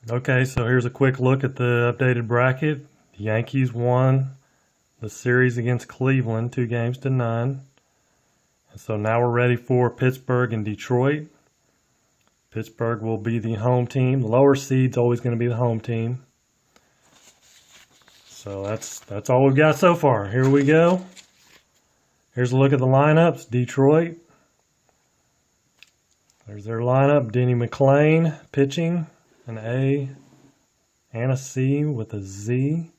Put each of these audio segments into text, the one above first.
Okay, so here's a quick look at the updated bracket. The Yankees won the series against Cleveland 2-9. And so now we're ready for Pittsburgh and Detroit. Pittsburgh will be the home team. The lower seed's always going to be the home team. So that's all we've got so far. Here we go. Here's a look at the lineups. Detroit. There's their lineup. Denny McLain pitching. An A and a C with a Z.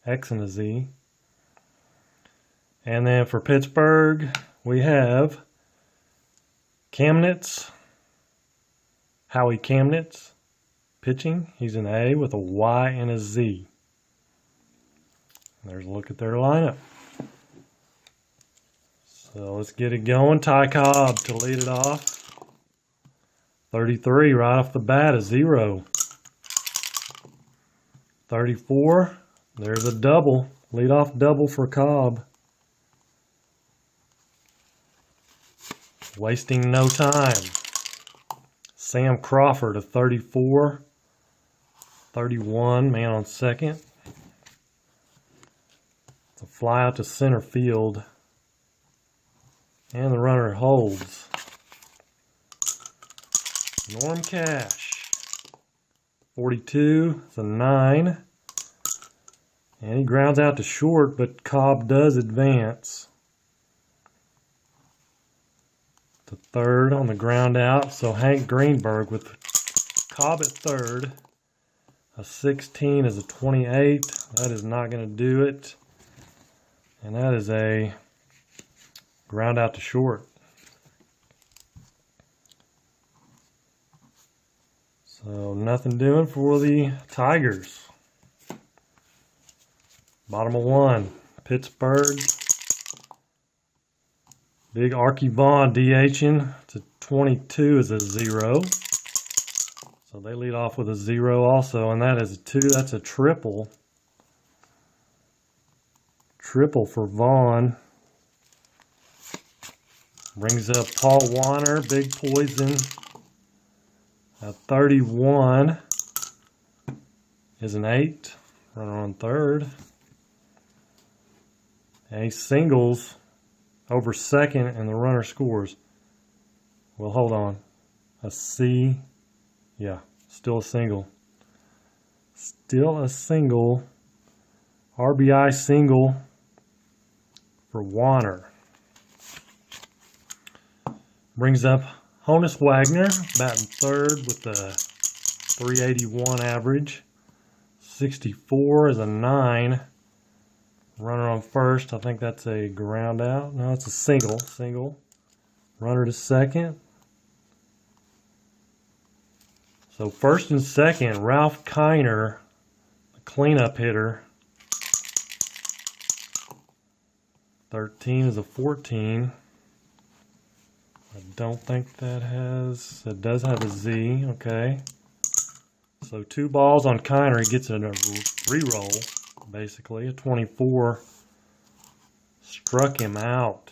X and a Z. And then for Pittsburgh, we have Kamnitz. Howie Kamnitz pitching. He's an A with a Y and a Z. There's a look at their lineup. So let's get it going. Ty Cobb to lead it off. 33 right off the bat, a 0. 34, there's a double. Leadoff double for Cobb. Wasting no time. Sam Crawford, a 34. 31, man on second. It's a fly out to center field. And the runner holds. Norm Cash, 42, it's a 9. And he grounds out to short, but Cobb does advance to third on the ground out. So Hank Greenberg with Cobb at third. A 16 is a 28. That is not going to do it. And that is a ground out to short. So nothing doing for the Tigers. Bottom of 1, Pittsburgh. Big Archie Vaughn DHing. It's a 22 is a 0. So they lead off with a 0 also, and that is a 2. That's a triple. Triple for Vaughn. Brings up Paul Warner, big poison. 31 is an 8. Runner on third. And he singles over second, and the runner scores. Well, hold on. A C. Yeah, still a single. Still a single. RBI single for Warner. Brings up Honus Wagner, batting third with a 381 average. 64 is a 9. Runner on first. I think that's a ground out. No, it's a single. Single. Runner to second. So first and second, Ralph Kiner, the cleanup hitter. 13 is a 14. I don't think that has, it does have a Z, okay. So 2 balls on Kiner, he gets a re-roll, basically. A 24 struck him out.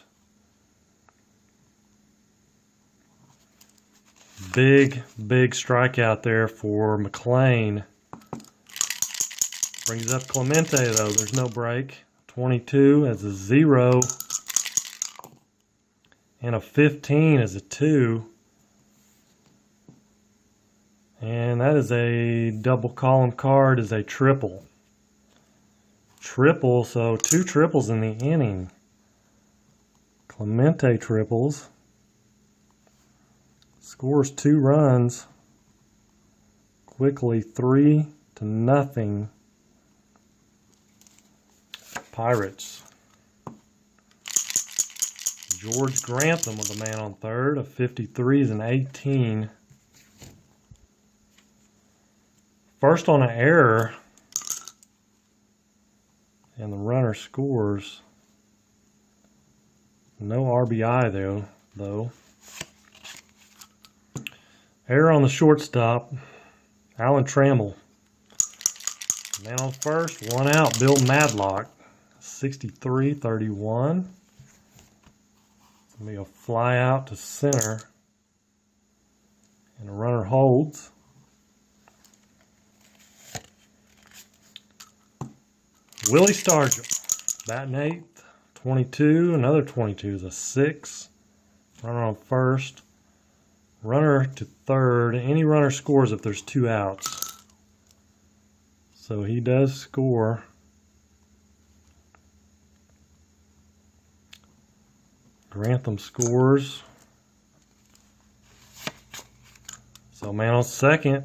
Big strikeout there for McLain. Brings up Clemente though, there's no break. 22 as a 0. And a 15 is a 2. And that is a double column card, is a triple. Triple, so 2 triples in the inning. Clemente triples. Scores 2 runs. Quickly 3-0. Pirates. George Grantham with a man on third. A 53 is an 18. First on an error. And the runner scores. No RBI though. Error on the shortstop. Alan Trammell. Man on first. 1 out. Bill Madlock. 63-31. Be a fly out to center, and the runner holds. Willie Stargell, batting 8th, 22, another 22 is a 6. Runner on first. Runner to third. Any runner scores if there's 2 outs. So he does score. Grantham scores. So man on second.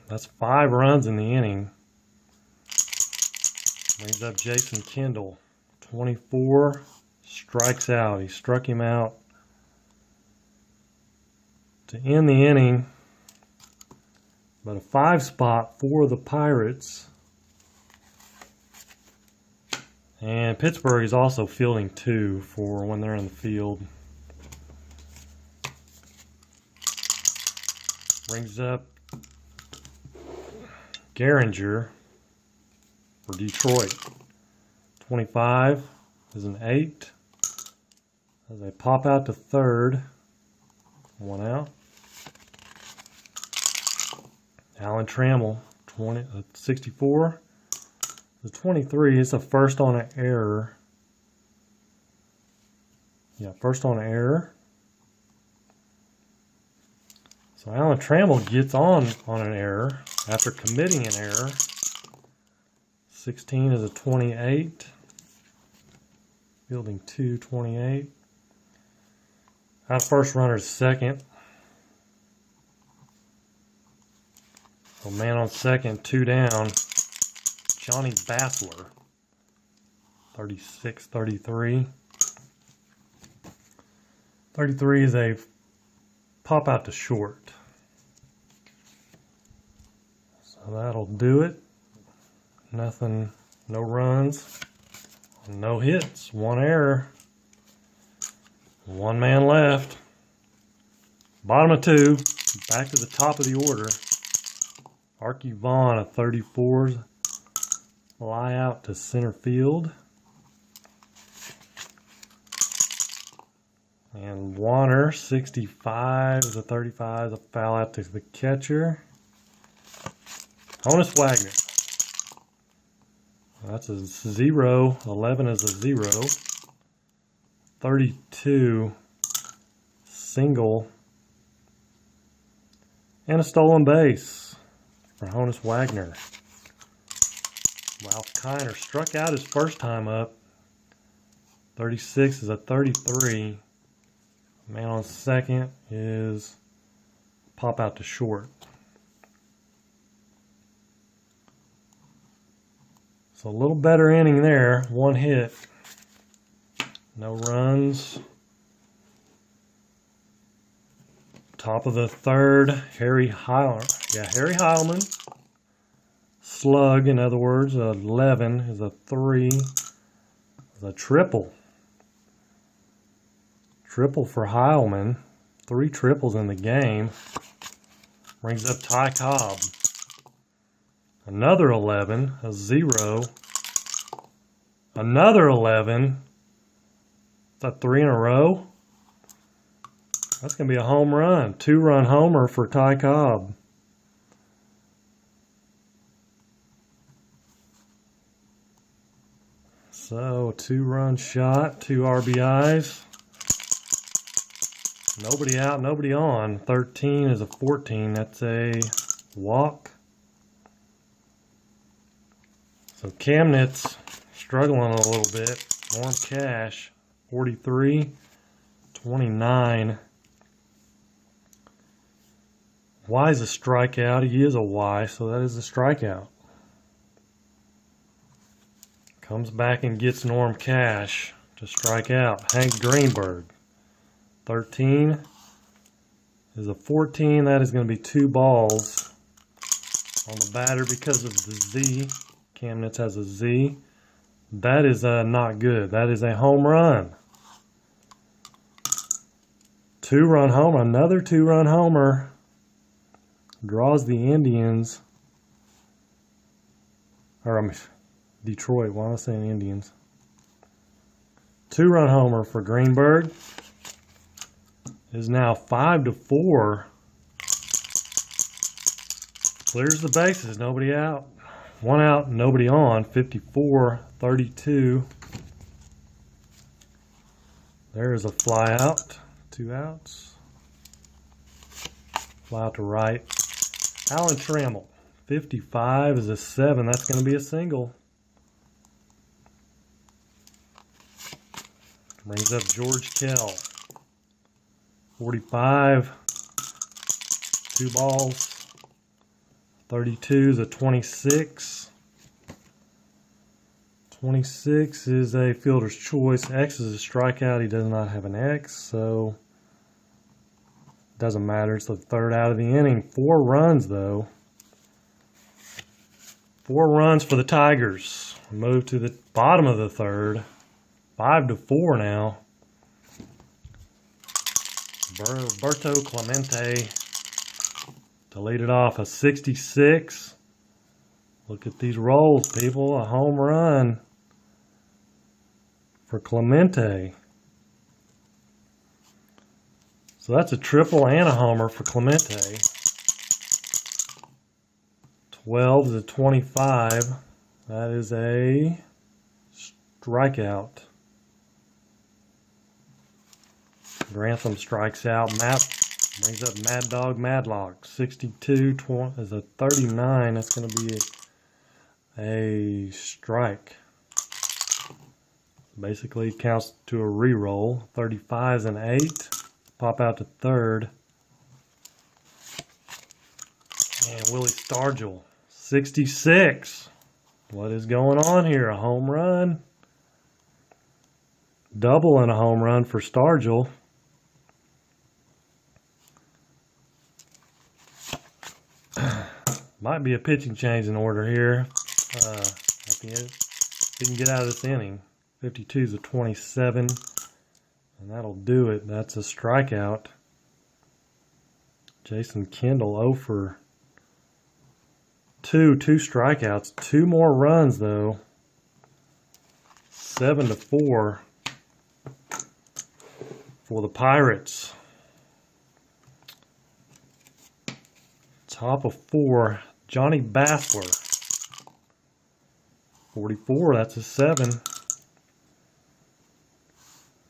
That's 5 runs in the inning. Brings up Jason Kendall. 24. Strikes out. He struck him out to end the inning. But a 5 spot for the Pirates. And Pittsburgh is also fielding 2 for when they're in the field. Brings up Gehringer for Detroit. 25 is an 8. As they pop out to third. 1 out. Alan Trammell, 64. The 23 is a first on an error. Yeah, first on an error. So Alan Trammell gets on an error after committing an error. 16 is a 28. Fielding 2, 28. Out first runner is second. So man on second, 2 down. Johnny Bassler, 36, 33. 33 is a pop out to short. So that'll do it. Nothing, no runs, no hits, 1 error. 1 man left. Bottom of 2, back to the top of the order. Archie Vaughn, a 34. Fly out to center field. And Warner, 65 is a 35, is a foul out to the catcher. Honus Wagner. That's a 0. 11 is a 0. 32, single. And a stolen base for Honus Wagner. Ralph Kiner struck out his first time up. 36 is a 33. Man on second is pop out to short. So a little better inning there. 1 hit. No runs. Top of the third, Harry Heilman. Slug, in other words, 11 is a 3. Is a triple. Triple for Heilman. 3 triples in the game. Brings up Ty Cobb. Another 11, a 0. Another 11. Is that 3 in a row? That's going to be a home run. 2-run homer for Ty Cobb. So, 2-run shot, 2 RBIs. Nobody out, nobody on. 13 is a 14. That's a walk. So, Camnet's struggling a little bit. Norm Cash, 43. 29. Y is a strikeout. He is a Y, so that is a strikeout. Comes back and gets Norm Cash to strike out. Hank Greenberg. 13 is a 14. That is going to be 2 balls on the batter because of the Z. Camnitz has a Z. That is not good. That is a home run. 2-run homer. Another 2-run homer. Draws the Indians. Detroit. Why am I saying Indians? 2-run homer for Greenberg. Is now 5-4. Clears the bases. Nobody out. 1 out, nobody on. 54-32. There's a fly out. 2 outs. Fly out to right. Alan Trammell. 55 is a 7. That's going to be a single. Brings up George Kell. 45. 2 balls. 32 is a 26. 26 is a fielder's choice. X is a strikeout. He does not have an X, so doesn't matter. It's the 3rd out of the inning. 4 runs, though. 4 runs for the Tigers. Move to the bottom of the 3rd. 5-4 now. Roberto Clemente to lead it off, a 66. Look at these rolls, people. A home run for Clemente. So that's a triple and a homer for Clemente. 12-25. That is a strikeout. Grantham strikes out. Matt brings up Mad Dog Madlock. 62 is a 39. That's going to be a strike. Basically, it counts to a re-roll. 35 is an 8. Pop out to 3rd. And Willie Stargell. 66. What is going on here? A home run. Double and a home run for Stargell. Might be a pitching change in order here. At the end, he can get out of this inning. 52 is a 27, and that'll do it. That's a strikeout. Jason Kendall 0 for 2, 2 strikeouts. 2 more runs though. 7-4 for the Pirates. Top of 4, Johnny Bassler. 44, that's a 7.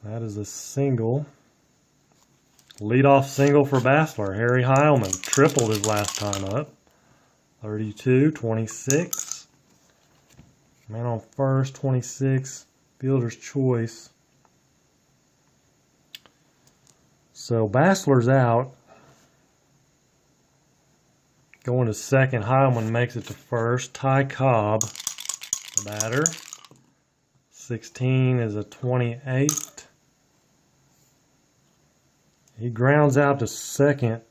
That is a single. Leadoff single for Bassler. Harry Heilman tripled his last time up. 32, 26. Man on first, 26. Fielder's choice. So Bassler's out. Going to second. Heilman makes it to first. Ty Cobb, the batter. 16 is a 28. He grounds out to second.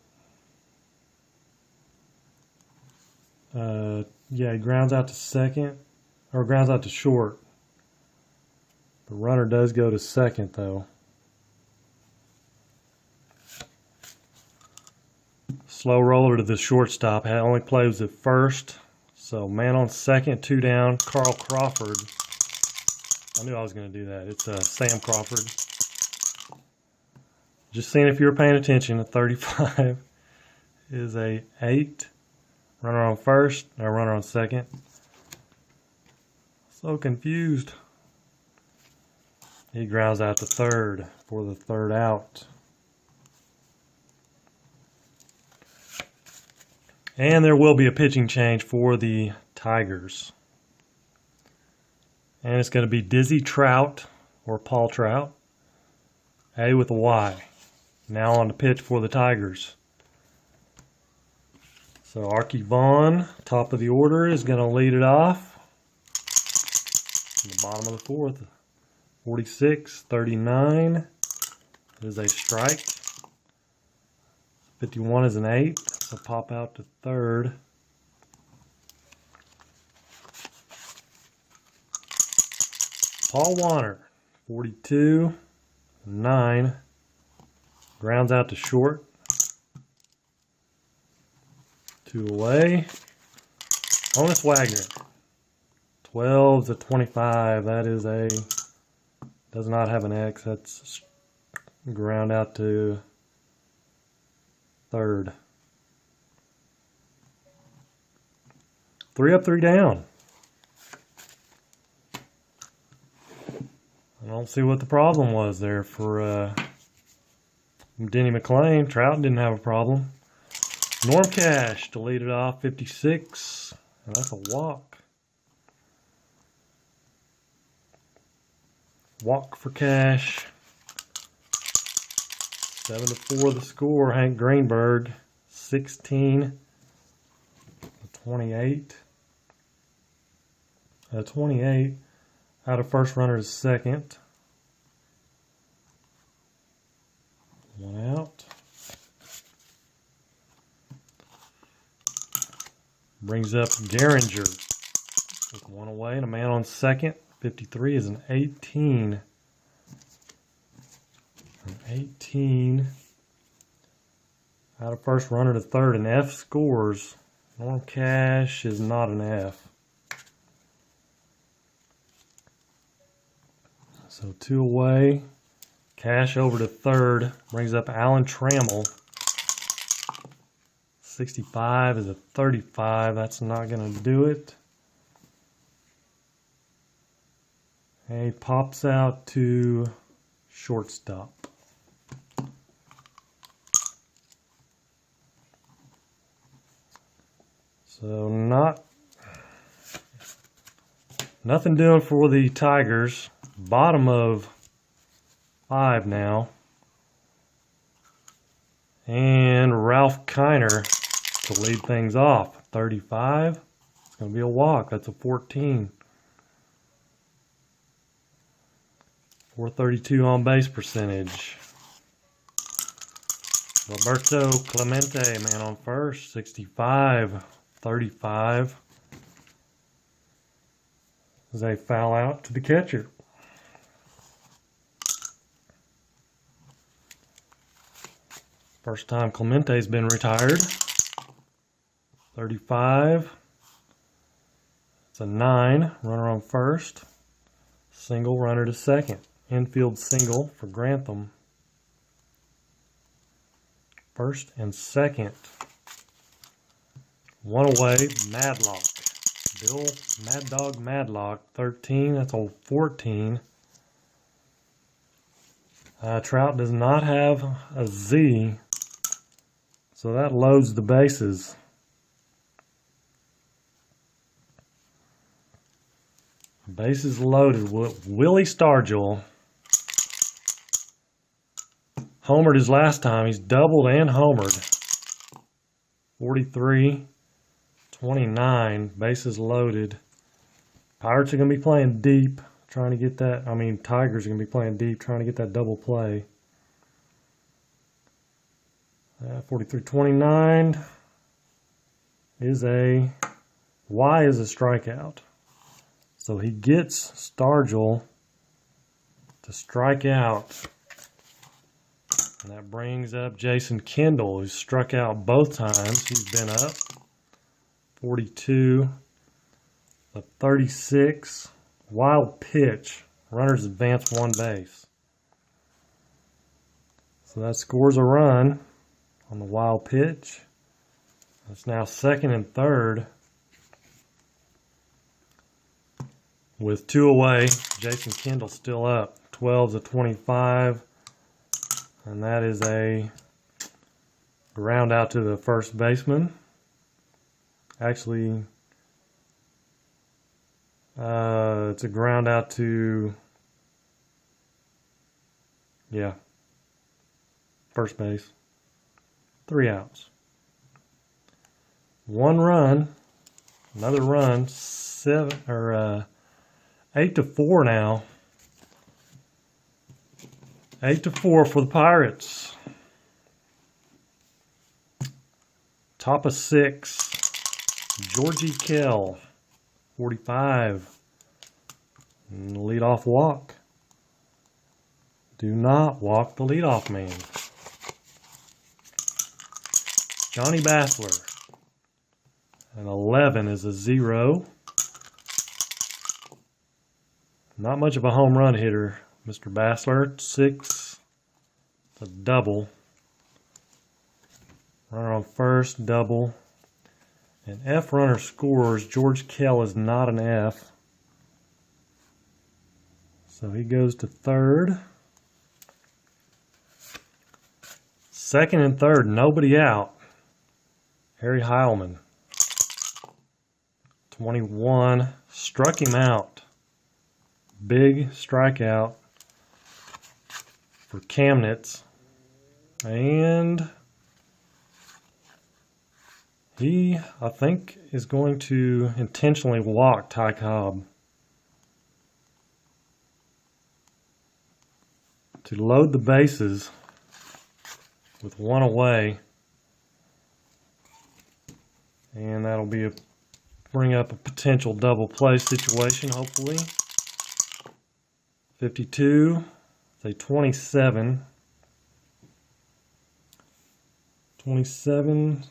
He grounds out to second. Or grounds out to short. The runner does go to second, though. Slow roller to the shortstop. Only plays at first. So man on second, 2 down. Carl Crawford. I knew I was going to do that. It's Sam Crawford. Just seeing if you were paying attention. A 35 is a 8. Runner on first. Or runner on second. So confused. He grounds out to third for the 3rd out. And there will be a pitching change for the Tigers. And it's going to be Dizzy Trout or Paul Trout. A with a Y. Now on the pitch for the Tigers. So Archie Vaughn, top of the order, is going to lead it off. In the bottom of the 4th. 46, 39 is a strike. 51 is an 8. So pop out to 3rd. Paul Warner, 42, 9. Grounds out to short. 2 away. Honus Wagner, 12-25. That is does not have an X. That's ground out to 3rd. 3 up, 3 down. don't see what the problem was there for Denny McLean. Trout didn't have a problem. Norm Cash deleted off 56, and that's a walk. Walk for Cash. 7-4 the score. Hank Greenberg, 16-28. 28 out of first runner to second. One out. Brings up Gehringer with one away and a man on second. 53 is an 18. An 18 out of first runner to third. An F scores. Norm Cash is not an F. So 2 away. Cash over to third. Brings up Alan Trammell. 65 is a 35. That's not going to do it. And he pops out to shortstop. So nothing doing for the Tigers. Bottom of 5 now. And Ralph Kiner to lead things off. 35. It's going to be a walk. That's a 14. 432 on base percentage. Roberto Clemente, man on first. 65. 35. As they foul out to the catcher. First time Clemente's been retired. 35. It's a 9. Runner on first. Single, runner to second. Infield single for Grantham. First and second. One away, Madlock. Bill Mad Dog Madlock, 13. That's a 14. Trout does not have a Z, so that loads the bases. Bases loaded with Willie Stargell. Homered his last time. He's doubled and homered. 43. 29, bases loaded. Pirates are going to be playing deep, trying to get that. Tigers are going to be playing deep, trying to get that double play. 43-29 is a Y is a strikeout. So he gets Stargell to strike out. And that brings up Jason Kendall, who struck out both times. He's been up. 42, a 36, wild pitch. Runners advance one base. So that scores a run on the wild pitch. It's now second and third. With 2 away, Jason Kendall still up. 12-25. And that is a ground out to the first baseman. Actually, it's a ground out to, first base. 3 outs. 1 run, another run, 8-4 now. 8-4 for the Pirates. Top of 6. Georgie Kell, 45. Leadoff walk. Do not walk the leadoff man. Johnny Bassler. An 11 is a 0. Not much of a home run hitter, Mr. Bassler. 6. It's a double. Runner on first, double. An F runner scores. George Kell is not an F. So he goes to third. Second and third, nobody out. Harry Heilman. 21, struck him out. Big strikeout for Kamnitz. And he, I think, is going to intentionally walk Ty Cobb to load the bases with one away, and that'll be bring up a potential double play situation, hopefully. 52, say 27. 27,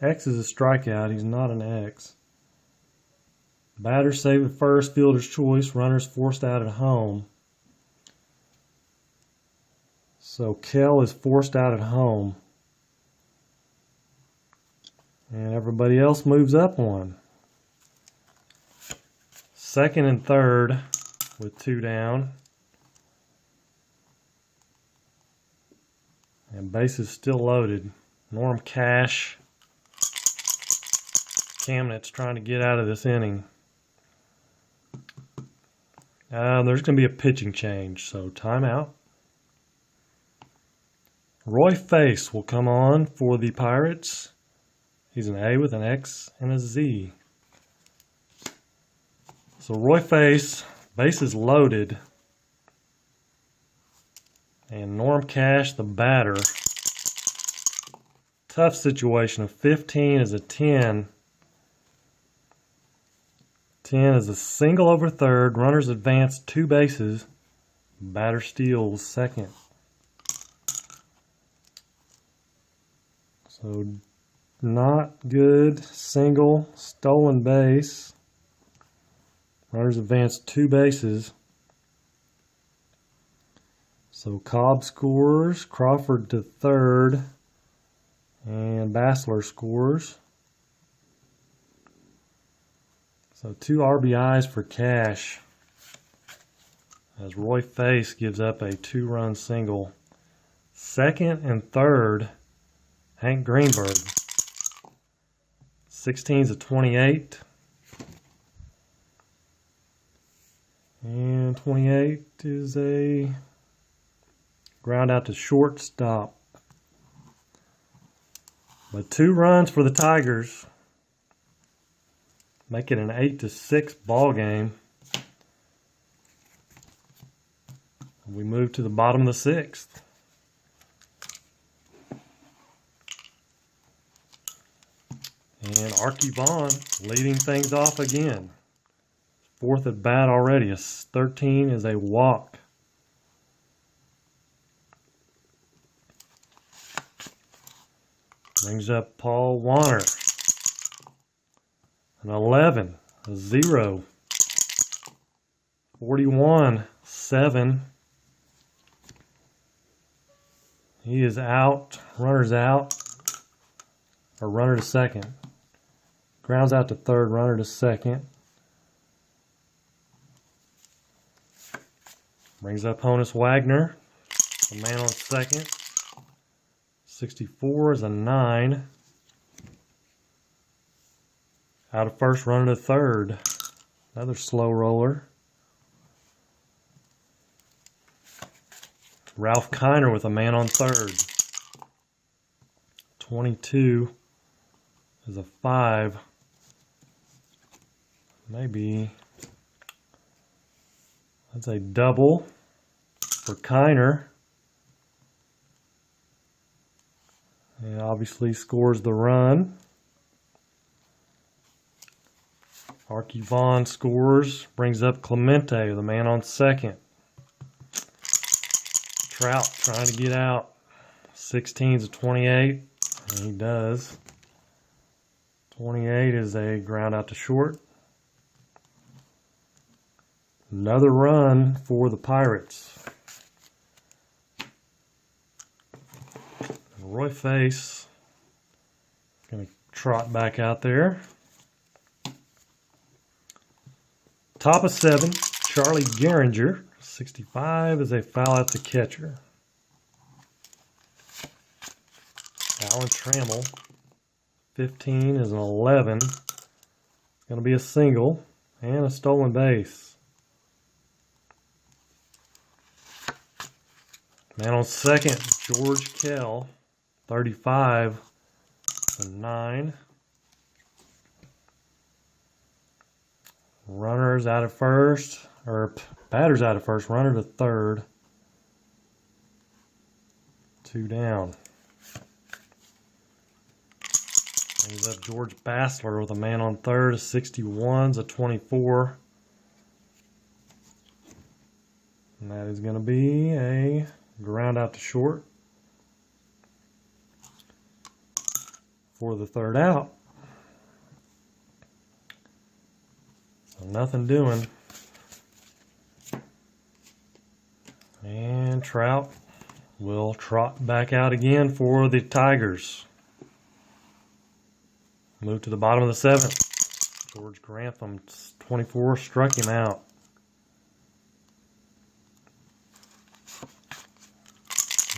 X is a strikeout, he's not an X. Batter saved at first, fielder's choice, runners forced out at home. So Kell is forced out at home. And everybody else moves up one. Second and third with two down. And bases still loaded. Norm Cash. Kamnitz trying to get out of this inning. There's going to be a pitching change, so timeout. Roy Face will come on for the Pirates. He's an A with an X and a Z. So Roy Face, bases loaded. And Norm Cash, the batter. Tough situation. A 15 is a 10. 10 is a single over third. Runners advance 2 bases. Batter steals second. So not good. Single, stolen base. Runners advance 2 bases. So Cobb scores, Crawford to third, and Bassler scores. So 2 RBIs for Cash as Roy Face gives up a 2-run single. Second and third, Hank Greenberg. 16's a 28. And 28 is a ground out to shortstop. But 2 runs for the Tigers. Make it an 8-6 ball game. We move to the bottom of the 6th. And Archie Vaughn leading things off again. 4th at bat already. A 13 is a walk. Brings up Paul Warner. An 11, a 0. 41, 7. He is out. Runner's out. Or runner to second. Grounds out to third, runner to second. Brings up Honus Wagner. The man on second. 64 is a 9. Out of first, runner to third. Another slow roller. Ralph Kiner with a man on third. 22 is a 5. Maybe that's a double for Kiner. And obviously scores the run. Archie Vaughn scores, brings up Clemente, the man on second. Trout trying to get out. 16's a 28, and he does. 28 is a ground out to short. Another run for the Pirates. Roy Face going to trot back out there. Top of 7, Charlie Gehringer, 65, is a foul out to catcher. Alan Trammell, 15, is an 11. It's going to be a single and a stolen base. Man on second, George Kell, 35, a 9. Runners out of first, or batters out of first, runner to third. 2 down. Brings up George Bassler with a man on third, a 61's a 24. And that is going to be a ground out to short for the third out. So nothing doing. And Trout will trot back out again for the Tigers. Move to the bottom of the 7th. George Grantham, 24, struck him out.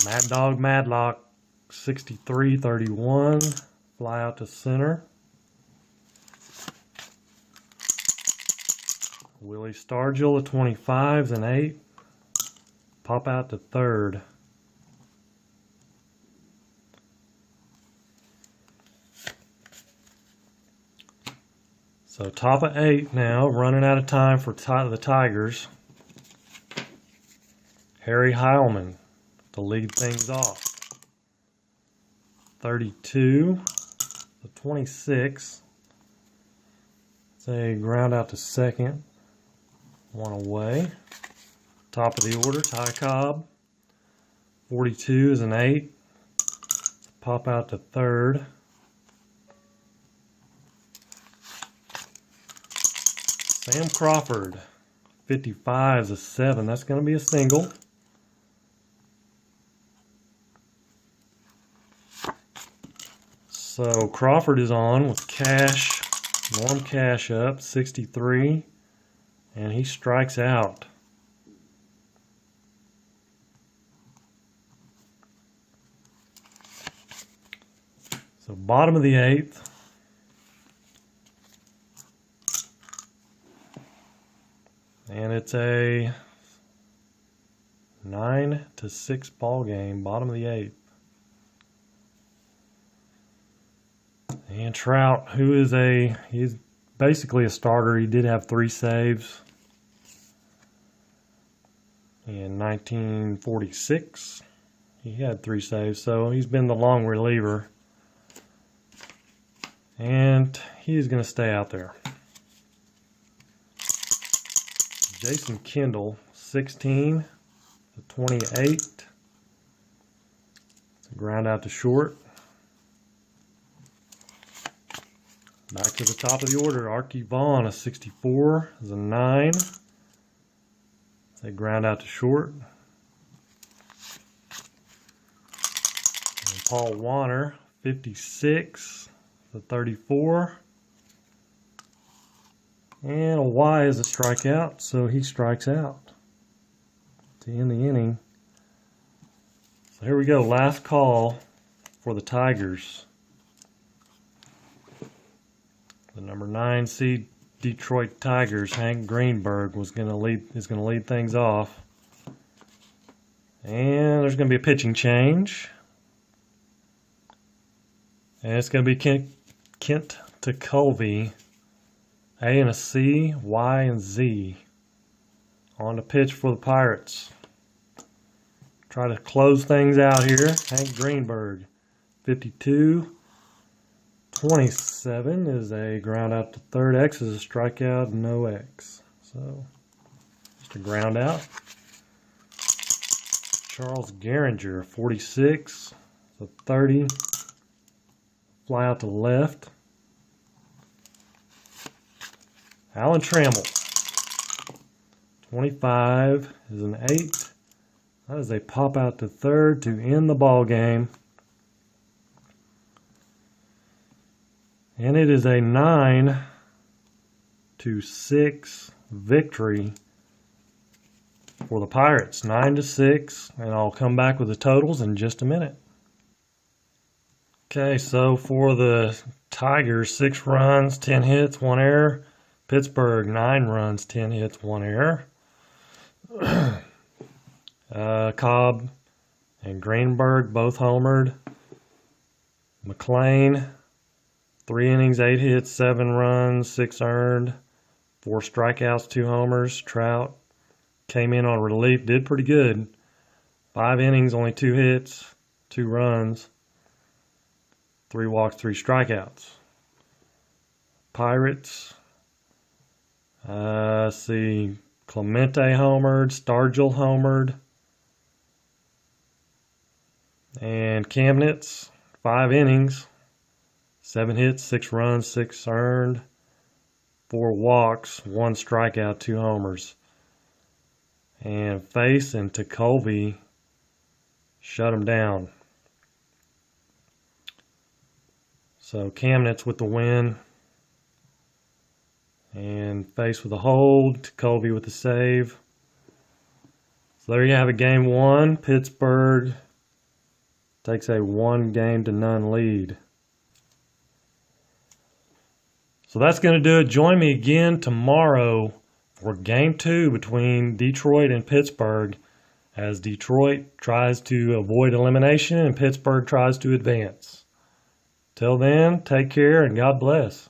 Mad Dog Madlock, 63-31, fly out to center. Willie Stargill, a 25's an 8, pop out to third. So top of 8 now, running out of time for the Tigers. Harry Heilman to lead things off. 32, the 26. It's a ground out to second. 1 away. Top of the order, Ty Cobb. 42 is an 8. Pop out to third. Sam Crawford. 55 is a 7. That's going to be a single. So Crawford is on with Cash, Norm Cash up, 63, and he strikes out. So bottom of the 8th. And it's a 9-6 ball game, bottom of the 8th. And Trout, he's basically a starter. He did have 3 saves in 1946. He had 3 saves, so he's been the long reliever. And he's going to stay out there. Jason Kendall, 16 to 28. It's a ground out to short. Back to the top of the order, Archie Vaughn, a 64, is a 9. It's a ground out to short. And Paul Warner, 56, the 34. And a Y is a strikeout, so he strikes out to end the inning. So here we go, last call for the Tigers. The number 9 seed Detroit Tigers, Hank Greenberg, is going to lead things off. And there's going to be a pitching change. And it's going to be Kent to Colby. A and a C, Y and Z. On the pitch for the Pirates. Try to close things out here. Hank Greenberg, 52. 27 is a ground out to third. X is a strikeout, no X. So, just a ground out. Charles Gehringer, 46. So 30. Fly out to left. Alan Trammell, 25 is an 8. That is a pop out to third to end the ball game. And it is a 9-6 victory for the Pirates, 9-6, and I'll come back with the totals in just a minute. Okay, so for the Tigers, 6 runs, 10 hits, 1 error. Pittsburgh, 9 runs, 10 hits, 1 error. Cobb and Greenberg both homered. McLean, 3 innings, 8 hits, 7 runs, 6 earned, 4 strikeouts, 2 homers. Trout came in on relief, did pretty good. 5 innings, only 2 hits, 2 runs, 3 walks, 3 strikeouts. Pirates, see, Clemente homered, Stargell homered, and Kamnitz, 5 innings, 7 hits, 6 runs, 6 earned, 4 walks, 1 strikeout, 2 homers. And Face and Tekulve shut him down. So Kamnitz with the win, and Face with a hold, Tekulve with the save. So there you have it, game 1. Pittsburgh takes a 1-0 lead. So that's going to do it. Join me again tomorrow for game 2 between Detroit and Pittsburgh, as Detroit tries to avoid elimination and Pittsburgh tries to advance. Till then, take care and God bless.